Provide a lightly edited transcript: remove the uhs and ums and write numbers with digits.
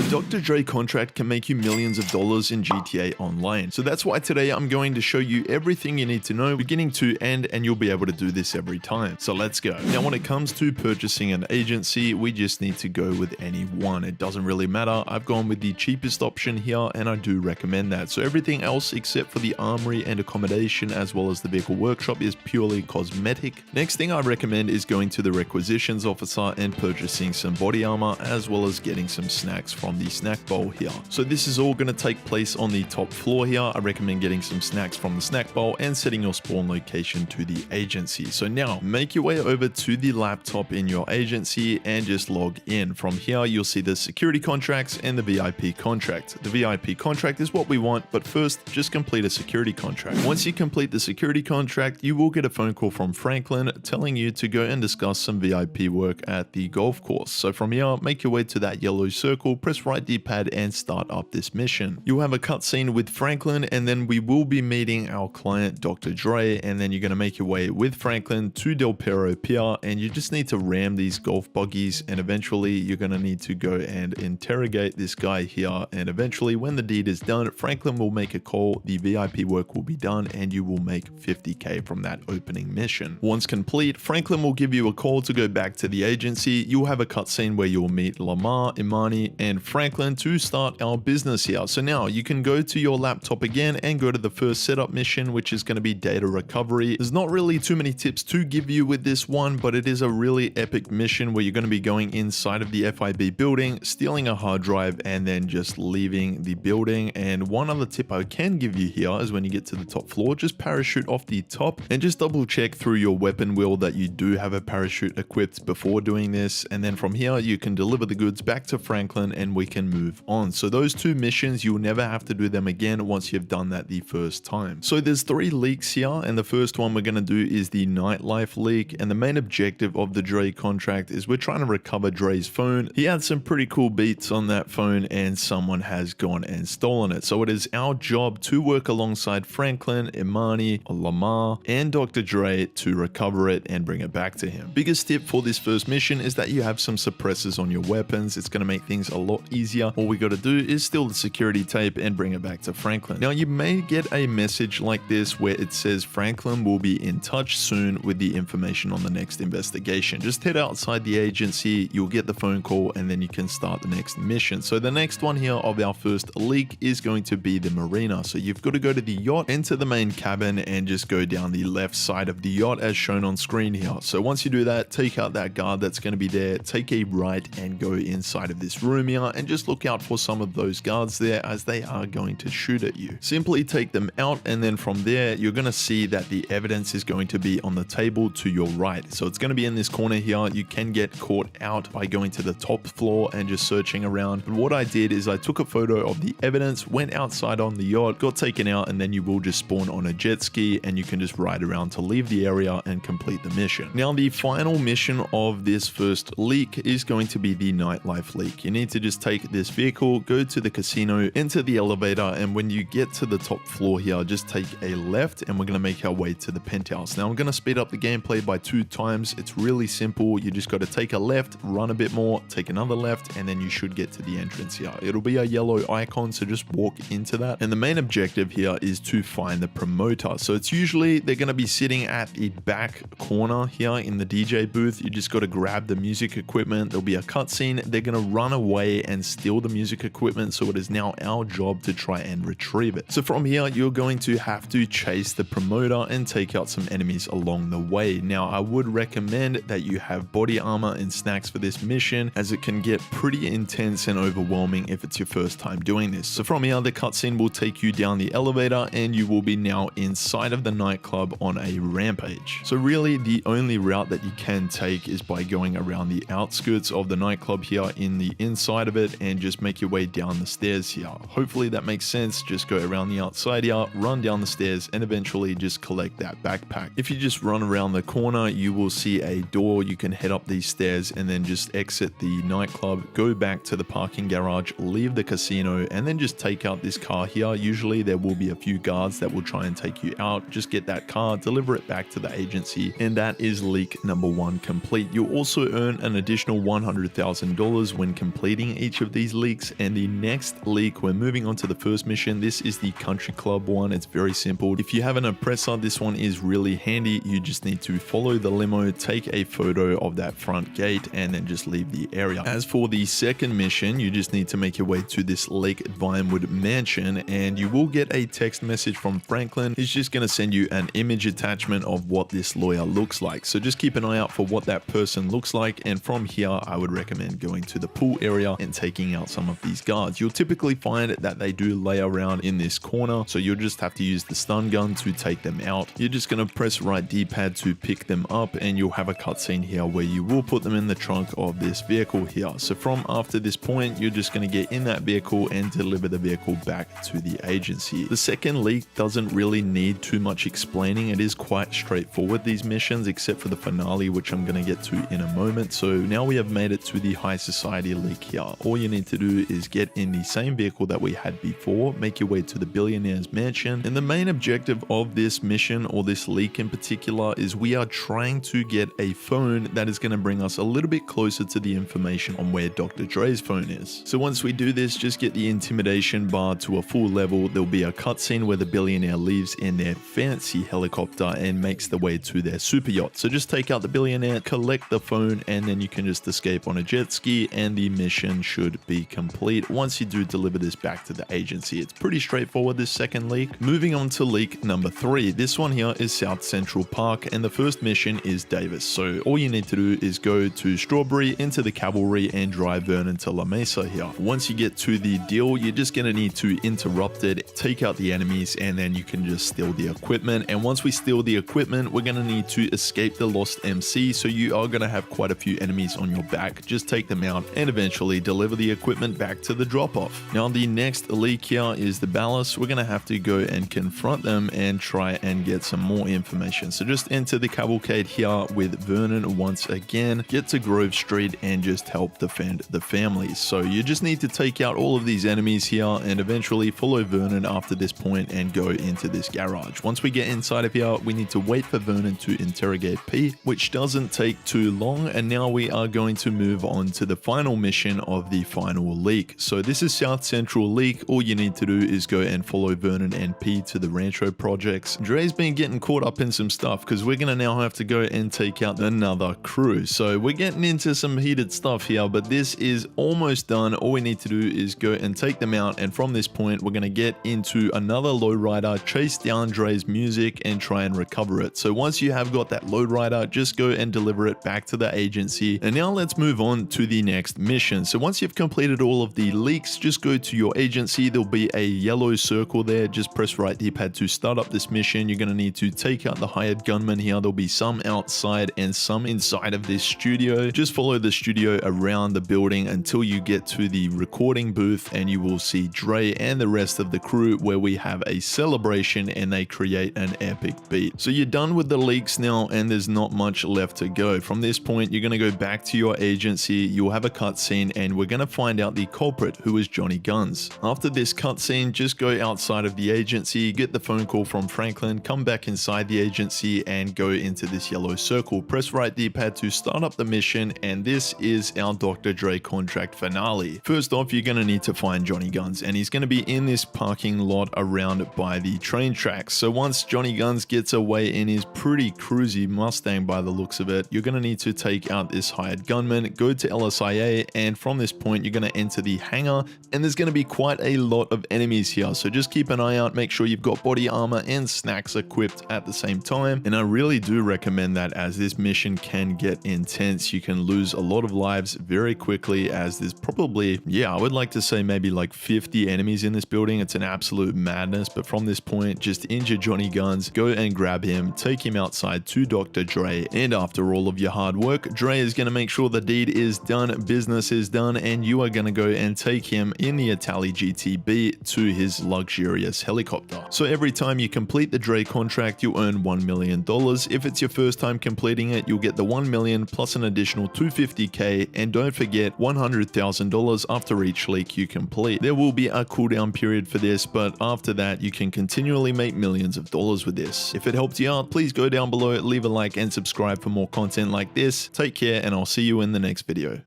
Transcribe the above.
The Dr. Dre contract can make you millions of dollars in GTA Online. So that's why today I'm going to show you everything you need to know beginning to end, and you'll be able to do this every time. So let's go. Now when it comes to purchasing an agency, we just need to go with any one. It doesn't really matter. I've gone with the cheapest option here and I do recommend that. So everything else except for the armory and accommodation as well as the vehicle workshop is purely cosmetic. Next thing I recommend is going to the requisitions officer and purchasing some body armor as well as getting some snacks from the snack bowl here. So this is all going to take place on the top floor here. I recommend getting some snacks from the snack bowl and setting your spawn location to the agency. So now make your way over to the laptop in your agency and just log in. From here you'll see the security contracts and the VIP contract. The VIP contract is what we want, but first just complete a security contract. Once you complete the security contract, you will get a phone call from Franklin telling you to go and discuss some VIP work at the golf course. So from here, make your way to that yellow circle, press right D-pad and start up this mission. You'll have a cutscene with Franklin and then we will be meeting our client Dr. Dre, and then you're going to make your way with Franklin to Del Perro Pier and you just need to ram these golf buggies, and eventually you're going to need to go and interrogate this guy here, and eventually when the deed is done, Franklin will make a call, the VIP work will be done and you will make 50k from that opening mission. Once complete, Franklin will give you a call to go back to the agency. You'll have a cutscene where you'll meet Lamar, Imani and Franklin to start our business here. So now you can go to your laptop again and go to the first setup mission, which is going to be data recovery. There's not really too many tips to give you with this one, but it is a really epic mission where you're going to be going inside of the FIB building, stealing a hard drive and then just leaving the building. And one other tip I can give you here is when you get to the top floor, just parachute off the top and just double check through your weapon wheel that you do have a parachute equipped before doing this. And then from here you can deliver the goods back to Franklin and we can move on. So those two missions, you'll never have to do them again once you've done that the first time. So there's 3 leaks here, and the first one we're going to do is the nightlife leak, and the main objective of the Dre contract is we're trying to recover Dre's phone. He had some pretty cool beats on that phone and someone has gone and stolen it. So it is our job to work alongside Franklin, Imani, Lamar and Dr. Dre to recover it and bring it back to him. Biggest tip for this first mission is that you have some suppressors on your weapons. It's going to make things a lot easier. All we got to do is steal the security tape and bring it back to Franklin. Now you may get a message like this where it says Franklin will be in touch soon with the information on the next investigation. Just head outside the agency, you'll get the phone call and then you can start the next mission. So the next one here of our first leak is going to be the marina. So you've got to go to the yacht, enter the main cabin and just go down the left side of the yacht as shown on screen here. So once you do that, take out that guard that's going to be there, take a right and go inside of this room here and just look out for some of those guards there as they are going to shoot at you. Simply take them out and then from there you're going to see that the evidence is going to be on the table to your right. So it's going to be in this corner here. You can get caught out by going to the top floor and just searching around. But what I did is I took a photo of the evidence, went outside on the yacht, got taken out, and then you will just spawn on a jet ski and you can just ride around to leave the area and complete the mission. Now the final mission of this first leak is going to be the nightlife leak. You need to just take this vehicle, go to the casino, enter the elevator, and when you get to the top floor here, just take a left and we're going to make our way to the penthouse. Now I'm going to speed up the gameplay by 2 times. It's really simple. You just got to take a left, run a bit more, take another left, and then you should get to the entrance here. It'll be a yellow icon, so just walk into that. And the main objective here is to find the promoter. So it's usually they're going to be sitting at the back corner here in the DJ booth. You just got to grab the music equipment. There'll be a cutscene. They're going to run away and steal the music equipment. So it is now our job to try and retrieve it. So from here, you're going to have to chase the promoter and take out some enemies along the way. Now, I would recommend that you have body armor and snacks for this mission, as it can get pretty intense and overwhelming if it's your first time doing this. So from here, the cutscene will take you down the elevator and you will be now inside of the nightclub on a rampage. So really, the only route that you can take is by going around the outskirts of the nightclub here in the inside of it and just make your way down the stairs here. Hopefully that makes sense. Just go around the outside here, run down the stairs and eventually just collect that backpack. If you just run around the corner, you will see a door. You can head up these stairs and then just exit the nightclub, go back to the parking garage, leave the casino, and then just take out this car here. Usually there will be a few guards that will try and take you out. Just get that car, deliver it back to the agency, and that is leak number 1 complete. You'll also earn an additional $100,000 when completing each each of these leaks. And the next leak, we're moving on to the first mission. This is the country club one. It's very simple. If you have an oppressor, this one is really handy. You just need to follow the limo, take a photo of that front gate, and then just leave the area. As for the second mission, you just need to make your way to this Lake Vinewood mansion, and you will get a text message from Franklin. He's just going to send you an image attachment of what this lawyer looks like. So just keep an eye out for what that person looks like. And from here, I would recommend going to the pool area and taking out some of these guards. You'll typically find that they do lay around in this corner, so you'll just have to use the stun gun to take them out. You're just going to press right D-pad to pick them up, and you'll have a cutscene here where you will put them in the trunk of this vehicle here. So from after this point, you're just going to get in that vehicle and deliver the vehicle back to the agency. The second leak doesn't really need too much explaining. It is quite straightforward, these missions, except for the finale, which I'm going to get to in a moment. So now we have made it to the high society leak here. All you need to do is get in the same vehicle that we had before, make your way to the billionaire's mansion, and the main objective of this mission, or this leak in particular, is we are trying to get a phone that is going to bring us a little bit closer to the information on where Dr. Dre's phone is. So once we do this, just get the intimidation bar to a full level. There'll be a cutscene where the billionaire leaves in their fancy helicopter and makes the way to their super yacht. So just take out the billionaire, collect the phone, and then you can just escape on a jet ski, and the mission should be complete once you do deliver this back to the agency. It's pretty straightforward, this second leak. Moving on to leak number 3. This one here is South Central Park, and the first mission is Davis. So all you need to do is go to Strawberry, into the Cavalry, and drive Vernon to La Mesa here. Once you get to the deal, you're just going to need to interrupt it, take out the enemies, and then you can just steal the equipment. And once we steal the equipment, we're going to need to escape the Lost MC. So you are going to have quite a few enemies on your back. Just take them out and eventually deliver the equipment back to the drop-off. Now the next leak here is the Ballast. We're going to have to go and confront them and try and get some more information. So just enter the cavalcade here with Vernon once again, get to Grove Street, and just help defend the families. So you just need to take out all of these enemies here and eventually follow Vernon after this point and go into this garage. Once we get inside of here, we need to wait for Vernon to interrogate P, which doesn't take too long. And now we are going to move on to the final mission of the final leak. So this is South Central Leak. All you need to do is go and follow Vernon and P to the Rancho projects. Dre's been getting caught up in some stuff because we're going to now have to go and take out another crew. So we're getting into some heated stuff here, but this is almost done. All we need to do is go and take them out, and from this point we're going to get into another lowrider, chase down Dre's music, and try and recover it. So once you have got that lowrider, just go and deliver it back to the agency. And now let's move on to the next mission. So once you've completed all of the leaks, just go to your agency. There'll be a yellow circle there. Just press right D-pad to start up this mission. You're going to need to take out the hired gunman here. There'll be some outside and some inside of this studio. Just follow the studio around the building until you get to the recording booth, and you will see Dre and the rest of the crew where we have a celebration and they create an epic beat. So you're done with the leaks now, and there's not much left to go. From this point, you're going to go back to your agency. You'll have a cutscene, and we're going to find out the culprit, who is Johnny Guns. After this cutscene, just go outside of the agency, get the phone call from Franklin, come back inside the agency, and go into this yellow circle. Press right D-pad to start up the mission, and this is our Dr. Dre contract finale. First off, you're going to need to find Johnny Guns, and he's going to be in this parking lot around by the train tracks. So once Johnny Guns gets away in his pretty cruisy Mustang by the looks of it, you're going to need to take out this hired gunman, go to LSIA, and from this point you're going to enter the hangar, and there's going to be quite a lot of enemies here. So just keep an eye out, make sure you've got body armor and snacks equipped at the same time. And I really do recommend that, as this mission can get intense. You can lose a lot of lives very quickly, as there's probably, yeah, I would like to say maybe like 50 enemies in this building. It's an absolute madness. But from this point, just injure Johnny Guns, go and grab him, take him outside to Dr. Dre, and after all of your hard work, Dre is going to make sure the deed is done, business is done, and you are going to go and take him in the Itali GTB to his luxurious helicopter. So every time you complete the Dre contract, you earn $1 million. If it's your first time completing it, you'll get the $1 million plus an additional $250K, and don't forget $100,000 after each leak you complete. There will be a cooldown period for this, but after that you can continually make millions of dollars with this. If it helped you out, please go down below, leave a like and subscribe for more content like this. Take care, and I'll see you in the next video.